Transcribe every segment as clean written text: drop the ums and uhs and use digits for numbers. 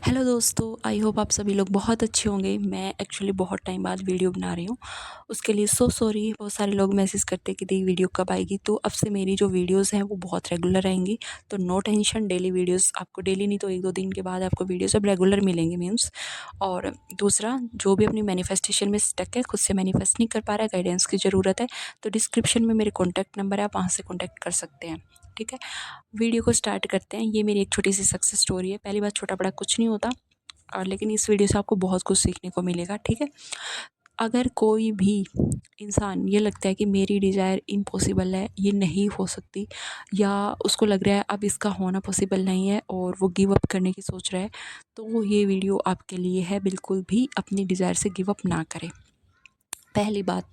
Hello दोस्तों, I hope आप सभी लोग बहुत अच्छे होंगे। मैं एक्चुअली बहुत टाइम बाद वीडियो बना रही हूँ, उसके लिए सो सॉरी। बहुत सारे लोग मैसेज करते कि दी वीडियो कब आएगी, तो अब से मेरी जो वीडियोस हैं वो बहुत रेगुलर रहेंगी। तो नो टेंशन, डेली वीडियोस आपको डेली नहीं तो 1-2 दिन के बाद आपको वीडियोस अब रेगुलर मिलेंगे मीन्स। और दूसरा, जो भी अपनी मैनिफेस्टेशन में स्टक है, खुद से मैनिफेस्ट नहीं कर पा रहा है, गाइडेंस की ज़रूरत है, तो डिस्क्रिप्शन में मेरे कॉन्टैक्ट नंबर है, आप वहाँ से कॉन्टैक्ट कर सकते हैं। ठीक है, वीडियो को स्टार्ट करते हैं। ये मेरी एक छोटी सी सक्सेस स्टोरी है। पहली बात, छोटा बड़ा कुछ नहीं होता, और लेकिन इस वीडियो से आपको बहुत कुछ सीखने को मिलेगा। ठीक है, अगर कोई भी इंसान ये लगता है कि मेरी डिज़ायर इम्पॉसिबल है, ये नहीं हो सकती, या उसको लग रहा है अब इसका होना पॉसिबल नहीं है और वो गिव अप करने की सोच रहा है, तो ये वीडियो आपके लिए है। बिल्कुल भी अपनी डिज़ायर से गिव अप ना करें। पहली बात,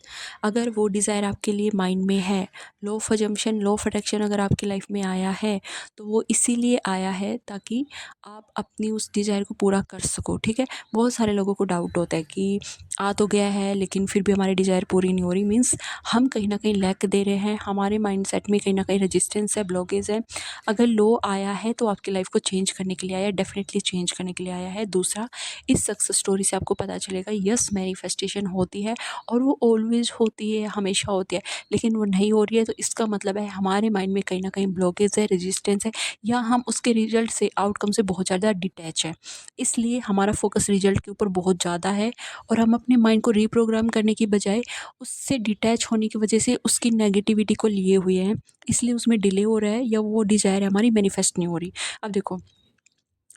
अगर वो डिज़ायर आपके लिए माइंड में है, law of assumption, law of attraction अगर आपकी लाइफ में आया है, तो वो इसीलिए आया है ताकि आप अपनी उस डिज़ायर को पूरा कर सको। ठीक है, बहुत सारे लोगों को डाउट होता है कि आ तो गया है लेकिन फिर भी हमारी डिज़ायर पूरी नहीं हो रही, मीन्स हम कहीं ना कहीं लैक दे रहे हैं, हमारे माइंडसेट में कहीं ना कहीं रेजिस्टेंस है, ब्लॉकेज है। अगर लॉ आया है तो आपकी लाइफ को चेंज करने के लिए आया है, डेफिनेटली चेंज करने के लिए आया है। दूसरा, इस सक्सेस स्टोरी से आपको पता चलेगा यस, मैनिफेस्टेशन होती है और वो ऑलवेज होती है, हमेशा होती है, लेकिन वो नहीं हो रही है, तो इसका मतलब है हमारे माइंड में कहीं न कहीं ब्लॉकेज है, रेजिस्टेंस है, या हम उसके रिजल्ट से, आउटकम से बहुत ज़्यादा डिटैच है। इसलिए हमारा फोकस रिजल्ट के ऊपर बहुत ज़्यादा है, और हम अपने माइंड को रीप्रोग्राम करने की बजाय उससे डिटैच होने की वजह से उसकी नेगेटिविटी को लिए हुए हैं, इसलिए उसमें डिले हो रहा है, या वो डिज़ायर हमारी मैनिफेस्ट नहीं हो रही। अब देखो,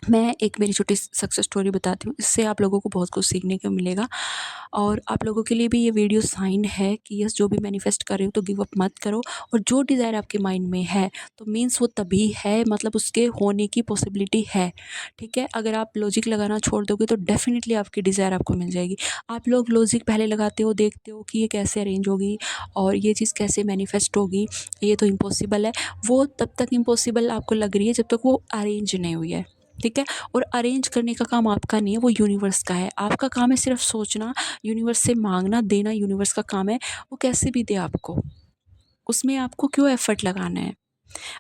मैं एक मेरी छोटी सक्सेस स्टोरी बताती हूँ, इससे आप लोगों को बहुत कुछ सीखने को मिलेगा, और आप लोगों के लिए भी ये वीडियो साइन है कि यस, जो भी मैनिफेस्ट कर रहे हो तो गिव अप मत करो, और जो डिज़ायर आपके माइंड में है तो मीन्स वो तभी है, मतलब उसके होने की पॉसिबिलिटी है। ठीक है, अगर आप लॉजिक लगाना छोड़ दोगे तो डेफिनेटली आपकी डिज़ायर आपको मिल जाएगी। आप लोग लॉजिक पहले लगाते हो, देखते हो कि ये कैसे अरेंज होगी और ये चीज़ कैसे मैनिफेस्ट होगी, ये तो इम्पॉसिबल है। वो तब तक इम्पॉसिबल आपको लग रही है जब तक वो अरेंज नहीं हुई है। ठीक है, और अरेंज करने का काम आपका नहीं है, वो यूनिवर्स का है। आपका काम है सिर्फ सोचना, यूनिवर्स से मांगना, देना यूनिवर्स का काम है। वो कैसे भी दे आपको, उसमें आपको क्यों एफर्ट लगाना है।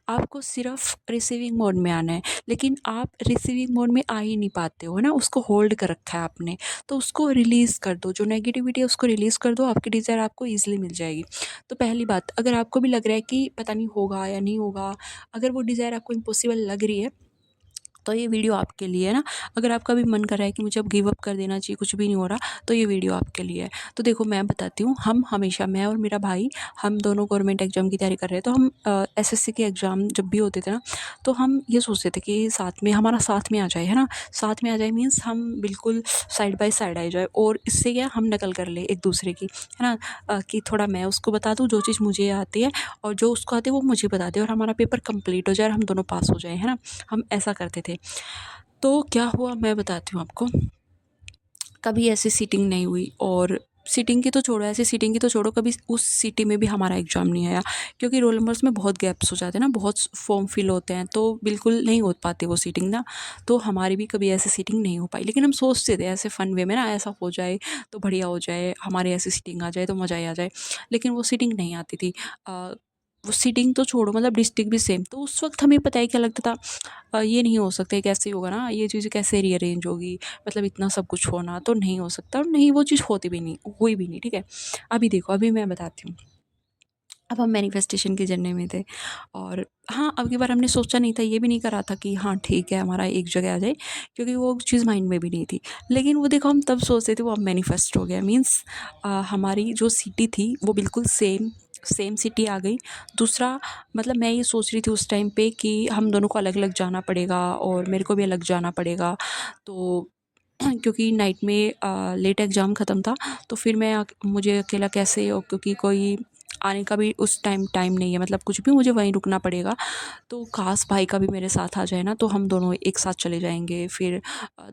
आपको सिर्फ रिसीविंग मोड में आना है, लेकिन आप रिसीविंग मोड में आ ही नहीं पाते हो, है ना, उसको होल्ड कर रखा है आपने। तो उसको रिलीज़ कर दो, जो नेगेटिविटी है उसको रिलीज़ कर दो, आपकी डिज़ायर आपको ईजिली मिल जाएगी। तो पहली बात, अगर आपको भी लग रहा है कि पता नहीं होगा या नहीं होगा, अगर वो डिज़ायर आपको इम्पॉसिबल लग रही है, तो ये वीडियो आपके लिए है ना। अगर आपका भी मन कर रहा है कि मुझे अब गिव अप कर देना चाहिए, कुछ भी नहीं हो रहा, तो ये वीडियो आपके लिए है। तो देखो, मैं बताती हूँ, हम हमेशा, मैं और मेरा भाई, हम दोनों गवर्नमेंट एग्जाम की तैयारी कर रहे हैं। तो हम एसएससी के एग्ज़ाम जब भी होते थे ना, तो हम ये सोचते थे कि साथ में हमारा साथ में आ जाए, है ना। साथ में आ जाए मीन्स हम बिल्कुल साइड बाय साइड आ जाए, और इससे क्या, हम नकल कर ले एक दूसरे की, है ना। कि थोड़ा मैं उसको बता दूँ जो चीज़ मुझे आती है, और जो उसको आती है वो मुझे बता दे, और हमारा पेपर कंप्लीट हो जाए और हम दोनों पास हो जाए, है ना। हम ऐसा करते थे। तो क्या हुआ, मैं बताती हूँ आपको। कभी ऐसी सीटिंग नहीं हुई, और सीटिंग की तो छोड़ो, ऐसी सीटिंग की तो छोड़ो, कभी उस सिटी में भी हमारा एग्ज़ाम नहीं आया, क्योंकि रोल नंबर्स में बहुत गैप्स हो जाते हैं ना, बहुत फॉर्म फिल होते हैं, तो बिल्कुल नहीं हो पाती वो सीटिंग ना। तो हमारी भी कभी ऐसी सीटिंग नहीं हो पाई, लेकिन हम सोचते थे ऐसे फ़न वे में ना, ऐसा हो जाए तो बढ़िया हो जाए, हमारी ऐसी सीटिंग आ जाए तो मज़ा ही आ जाए। लेकिन वो सीटिंग नहीं आती थी। वो सीटिंग तो छोड़ो, मतलब डिस्ट्रिक्ट भी सेम। तो उस वक्त हमें पता है क्या लगता था, ये नहीं हो सकता, ये कैसे होगा ना, ये चीज़ कैसे रीअरेंज होगी, मतलब इतना सब कुछ होना तो नहीं हो सकता, और नहीं वो चीज़ होती भी नहीं, हुई भी नहीं। ठीक है, अभी देखो, अभी मैं बताती हूँ। अब हम मैनिफेस्टेशन की जर्नी में थे, और हाँ, अब की बार हमने सोचा नहीं था, ये भी नहीं करा था कि हाँ ठीक है हमारा एक जगह आ जाए, क्योंकि वो चीज़ माइंड में भी नहीं थी। लेकिन वो देखो, हम तब सोचते थे, वो अब मैनिफेस्ट हो गया, मीन्स हमारी जो सिटी थी वो बिल्कुल सेम सेम सिटी आ गई। दूसरा, मतलब मैं ये सोच रही थी उस टाइम पे कि हम दोनों को अलग अलग जाना पड़ेगा, और मेरे को भी अलग जाना पड़ेगा। तो क्योंकि नाइट में लेट एग्ज़ाम ख़त्म था, तो फिर मुझे अकेला कैसे, और क्योंकि कोई आने का भी उस टाइम टाइम नहीं है, मतलब कुछ भी मुझे वहीं रुकना पड़ेगा। तो काश भाई का भी मेरे साथ आ जाए ना, तो हम दोनों एक साथ चले जाएँगे, फिर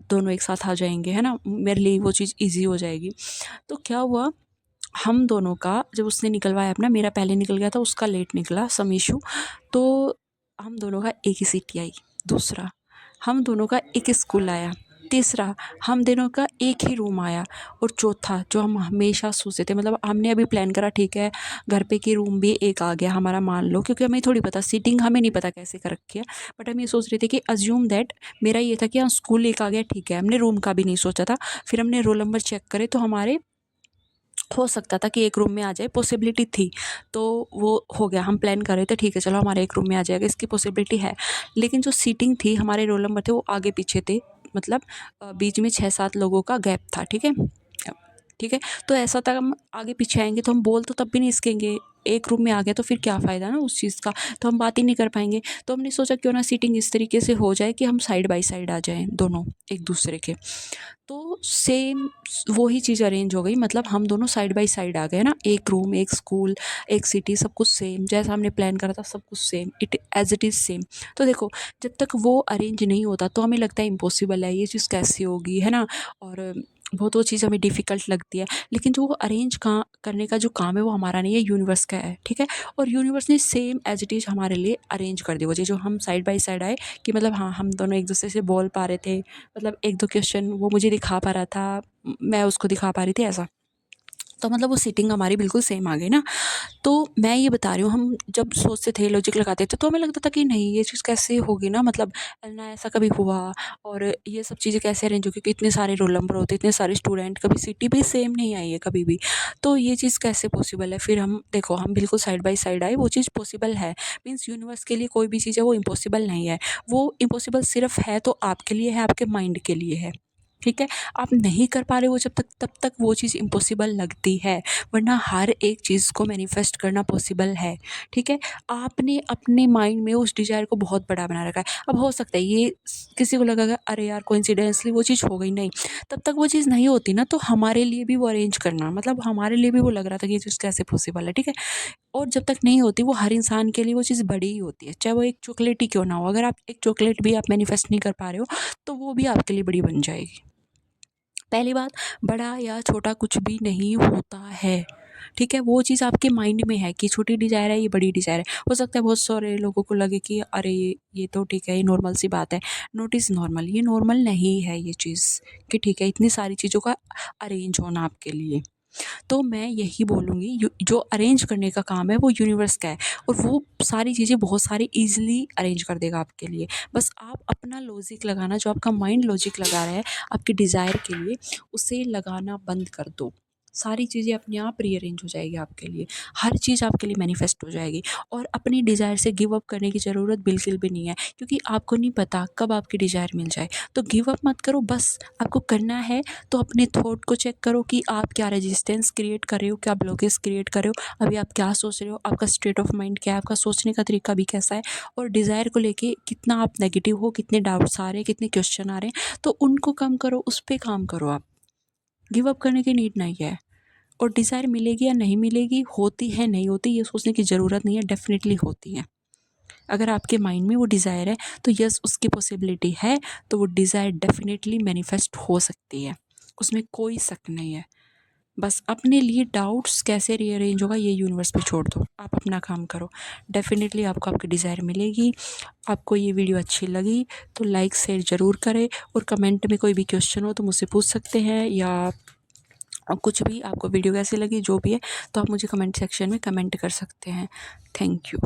दोनों एक साथ आ जाएँगे, है ना? मेरे लिए वो चीज़ ईज़ी हो जाएगी। तो क्या हुआ, हम दोनों का जब उसने निकलवाया अपना, मेरा पहले निकल गया था, उसका लेट निकला, सम इश्यू। तो हम दोनों का एक ही सीटी आई। दूसरा, हम दोनों का एक स्कूल आया। तीसरा, हम दोनों का एक ही रूम आया। और चौथा, जो हम हमेशा सोचते थे, मतलब हमने अभी प्लान करा ठीक है घर पे कि रूम भी एक आ गया हमारा मान लो, क्योंकि हमें थोड़ी पता सीटिंग हमें नहीं पता कैसे कर रखी है, बट हम ये सोच रहे थे कि अज्यूम दैट, मेरा ये था कि हाँ स्कूल एक आ गया ठीक है, हमने रूम का भी नहीं सोचा था। फिर हमने रोल नंबर चेक करे तो हमारे हो सकता था कि एक रूम में आ जाए, पॉसिबिलिटी थी, तो वो हो गया। हम प्लान कर रहे थे ठीक है चलो हमारे एक रूम में आ जाएगा, इसकी पॉसिबिलिटी है। लेकिन जो सीटिंग थी, हमारे रोल नंबर थे वो आगे पीछे थे, मतलब बीच में 6-7 लोगों का गैप था, ठीक है। ठीक है, तो ऐसा था हम आगे पीछे आएंगे तो हम बोल तो तब भी नहीं सकेंगे, एक रूम में आ गया तो फिर क्या फ़ायदा ना उस चीज़ का, तो हम बात ही नहीं कर पाएंगे। तो हमने सोचा क्यों ना सीटिंग इस तरीके से हो जाए कि हम साइड बाय साइड आ जाएं दोनों एक दूसरे के। तो सेम वही चीज़ अरेंज हो गई, मतलब हम दोनों साइड बाय साइड आ गए ना, एक रूम, एक स्कूल, एक सिटी, सब कुछ सेम, जैसा हमने प्लान करा था सब कुछ same, it as it is same. तो देखो, जब तक वो अरेंज नहीं होता तो हमें लगता है इम्पॉसिबल है, ये चीज़ कैसे होगी, है ना, और बहुत वो चीज़ हमें डिफ़िकल्ट लगती है। लेकिन जो वो अरेंज का करने का जो काम है वो हमारा नहीं है, यूनिवर्स का है, ठीक है। और यूनिवर्स ने सेम एज इट इज़ हमारे लिए अरेंज कर दिया वो चीज़, जो हम साइड बाय साइड आए कि मतलब हाँ हम दोनों एक दूसरे से बोल पा रहे थे, मतलब एक दो क्वेश्चन वो मुझे दिखा पा रहा था, मैं उसको दिखा पा रही थी, ऐसा। तो मतलब वो सीटिंग हमारी बिल्कुल सेम आ गई ना। तो मैं ये बता रही हूँ, हम जब सोचते थे, लॉजिक लगाते थे, तो हमें लगता था कि नहीं ये चीज़ कैसे होगी ना, मतलब ना ऐसा कभी हुआ, और ये सब चीज़ें कैसे अरेंज होगी, क्योंकि इतने सारे रोल नंबर होते, इतने सारे स्टूडेंट, कभी सिटी भी सेम नहीं आई है कभी भी, तो ये चीज़ कैसे पॉसिबल है। फिर हम देखो, हम बिल्कुल साइड बाय साइड आए, वो चीज़ पॉसिबल है। मीन्स यूनिवर्स के लिए कोई भी चीज़ है वो इम्पॉसिबल नहीं है, वो इम्पॉसिबल सिर्फ है तो आपके लिए है, आपके माइंड के लिए है, ठीक है। आप नहीं कर पा रहे हो जब तक, तब तक वो चीज़ इम्पॉसिबल लगती है, वरना हर एक चीज़ को मैनिफेस्ट करना पॉसिबल है, ठीक है। आपने अपने माइंड में उस डिज़ायर को बहुत बड़ा बना रखा है। अब हो सकता है ये किसी को लगेगा अरे यार कोइंसिडेंटली वो चीज़ हो गई, नहीं, तब तक वो चीज़ नहीं होती ना, तो हमारे लिए भी वो अरेंज करना, मतलब हमारे लिए भी वो लग रहा था कि ये चीज़ कैसे पॉसिबल है, ठीक है। और जब तक नहीं होती, वो हर इंसान के लिए वो चीज़ बड़ी ही होती है, चाहे वो एक चॉकलेट ही क्यों ना हो। अगर आप एक चॉकलेट भी आप मैनिफेस्ट नहीं कर पा रहे हो, तो वो भी आपके लिए बड़ी बन जाएगी। पहली बात, बड़ा या छोटा कुछ भी नहीं होता है, ठीक है। वो चीज़ आपके माइंड में है कि छोटी डिज़ायर है, ये बड़ी डिज़ायर है। हो सकता है बहुत सारे लोगों को लगे कि अरे ये तो ठीक है, ये नॉर्मल सी बात है। नोट इज़ नॉर्मल, ये नॉर्मल नहीं है ये चीज़, कि ठीक है इतनी सारी चीज़ों का अरेंज होना आपके लिए। तो मैं यही बोलूँगी, जो अरेंज करने का काम है वो यूनिवर्स का है, और वो सारी चीज़ें बहुत सारी ईज़िली अरेंज कर देगा आपके लिए। बस आप अपना लॉजिक लगाना, जो आपका माइंड लॉजिक लगा रहा है आपके डिज़ायर के लिए, उसे लगाना बंद कर दो। सारी चीज़ें अपने आप रीअरेंज हो जाएगी आपके लिए, हर चीज़ आपके लिए मैनिफेस्ट हो जाएगी। और अपनी डिज़ायर से गिव अप करने की ज़रूरत बिल्कुल भी नहीं है, क्योंकि आपको नहीं पता कब आपकी डिज़ायर मिल जाए। तो गिव अप मत करो, बस आपको करना है तो अपने थॉट को चेक करो कि आप क्या रेजिस्टेंस क्रिएट कर रहे हो, क्या ब्लॉकेज क्रिएट कर रहे हो, अभी आप क्या सोच रहे हो, आपका स्टेट ऑफ माइंड क्या है, आपका सोचने का तरीका भी कैसा है, और डिज़ायर को लेके कितना आप नेगेटिव हो, कितने डाउट्स आ रहे हैं, कितने क्वेश्चन आ रहे हैं, तो उनको कम करो, उस पर काम करो। आप गिव अप करने की नीड नहीं है। और डिज़ायर मिलेगी या नहीं मिलेगी, होती है नहीं होती, ये सोचने की ज़रूरत नहीं है, डेफिनेटली होती है। अगर आपके माइंड में वो डिज़ायर है तो यस उसकी पॉसिबिलिटी है, तो वो डिज़ायर डेफिनेटली मैनिफेस्ट हो सकती है, उसमें कोई शक नहीं है। बस अपने लिए डाउट्स कैसे रीअरेंज होगा ये यूनिवर्स पे छोड़ दो, आप अपना काम करो, डेफिनेटली आपको आपकी डिज़ायर मिलेगी। आपको ये वीडियो अच्छी लगी तो लाइक शेयर ज़रूर करें, और कमेंट में कोई भी क्वेश्चन हो तो मुझसे पूछ सकते हैं, या कुछ भी आपको वीडियो कैसी लगी जो भी है, तो आप मुझे कमेंट सेक्शन में कमेंट कर सकते हैं। Thank you.